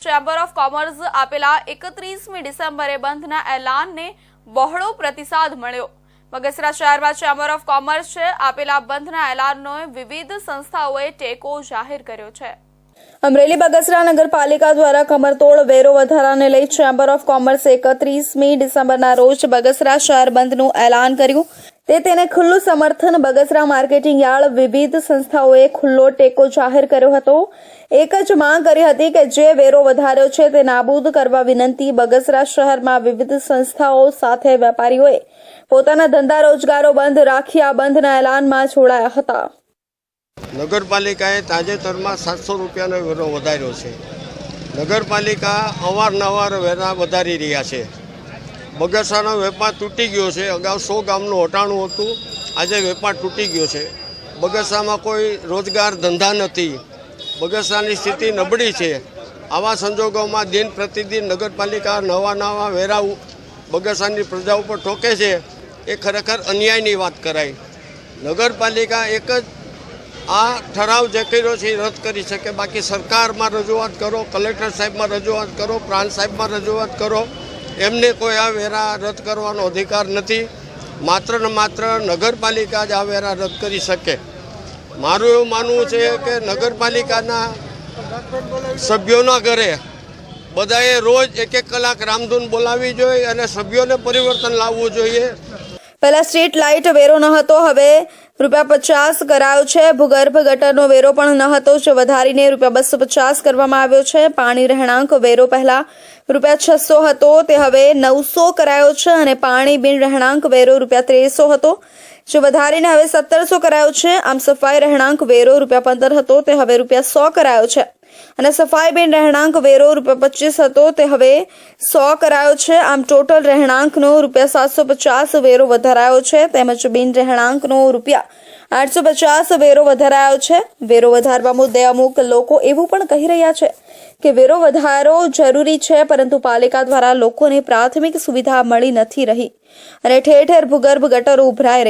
Chamber of commerce આપેલા 31મી ડિસેમ્બરે બંધના એલાનને બહોળો પ્રતિસાદ મળ્યો। બગસરા શહેરમાં ચેમ્બર ઓફ કોમર્સે આપેલા બંધના એલાનનો વિવિધ સંસ્થાઓએ ટેકો જાહેર કર્યો છે। અમરેલી બગસરા નગરપાલિકા દ્વારા કમરતોડ વેરો વધારાને લઈ ચેમ્બર ઓફ કોમર્સે 31મી ડિસેમ્બરના રોજ બગસરા શહેર બંધનું એલાન કર્યું। તેને ખુલ્લું સમર્થન બગસરા માર્કેટિંગ યાર્ડ વિવિધ સંસ્થાઓએ ખુલ્લો ટેકો જાહેર કર્યો હતો। એક જ માંગ કરી હતી કે જે વેરો વધાર્યો છે તે નાબૂદ કરવા વિનંતી। બગસરા શહેરમાં વિવિધ સંસ્થાઓ સાથે વેપારીઓએ પોતાના ધંધા રોજગારો બંધ રાખી આ બંધના એલાનમાં જોડાયા હતા। નગરપાલિકાએ તાજેતરમાં 700 રૂપિયાનો વેરો વધાર્યો છે। નગરપાલિકા અવારનવાર વેરા વધારી રહ્યા છે। બગસરાનો વેપાર તૂટી ગયો છે। અગાઉ 100 ગામનું હટાણું હતું, આજે વેપાર તૂટી ગયો છે। બગસરામાં કોઈ રોજગાર ધંધા નથી। બગસરાની સ્થિતિ નબળી છે। આવા સંજોગોમાં દિન પ્રતિદિન નગરપાલિકા નવા વેરા બગસરાની પ્રજા ઉપર ઠોકે છે, એ ખરેખર અન્યાયની વાત કરાય। નગરપાલિકા એક જ આ ઠરાવ જે કર્યો છે એ રદ કરી શકે, બાકી સરકારમાં રજૂઆત કરો, કલેક્ટર સાહેબમાં રજૂઆત કરો, પ્રાંત સાહેબમાં રજૂઆત કરો, એમને કોઈ આ વેરા રદ કરવાનો અધિકાર નથી। માત્ર ને માત્ર નગરપાલિકા જ આ વેરા રદ કરી શકે। મારું એવું માનવું છે કે નગરપાલિકાના સભ્યોના ઘરે બધાએ રોજ 1-1 કલાક રામધૂન બોલાવવી જોઈએ અને સભ્યોને પરિવર્તન લાવવું જોઈએ। પહેલા સ્ટ્રીટ લાઇટ વેરો ન હતો, હવે ₹50 કરાયો છે। ભૂગર્ભ ગટરનો વેરો પણ ન હતો, જે વધારીને ₹250 કરવામાં આવ્યો છે। પાણી રહેણાંક વેરો પહેલા ₹600 હતો, તે હવે 900 કરાયો છે અને પાણી બિન રહેણાંક વેરો ₹1300 હતો, જે વધારીને હવે 1700 કરાયો છે। આમ સફાઈ રહેણાંક વેરો ₹15 હતો, તે હવે ₹100 કરાયો છે અને સફાઈ બિન રહેણાંક વેરો ₹25 હતો, તે હવે 100 કરાયો છે। આમ ટોટલ રહેણાંકનો ₹750 વેરો વધારાયો છે, તેમજ બિન રહેણાંકનો ₹850 વેરો વધારાયો છે। વેરો વધારવા મુદ્દે અમુક લોકો એવું પણ કહી રહ્યા છે કે વેરો વધારો જરૂરી છે, પરંતુ પાલિકા દ્વારા લોકોને પ્રાથમિક સુવિધા મળી નથી રહી અને ઠેર ઠેર ભૂગર્ભ ગટરો ઉભરાઈ રહી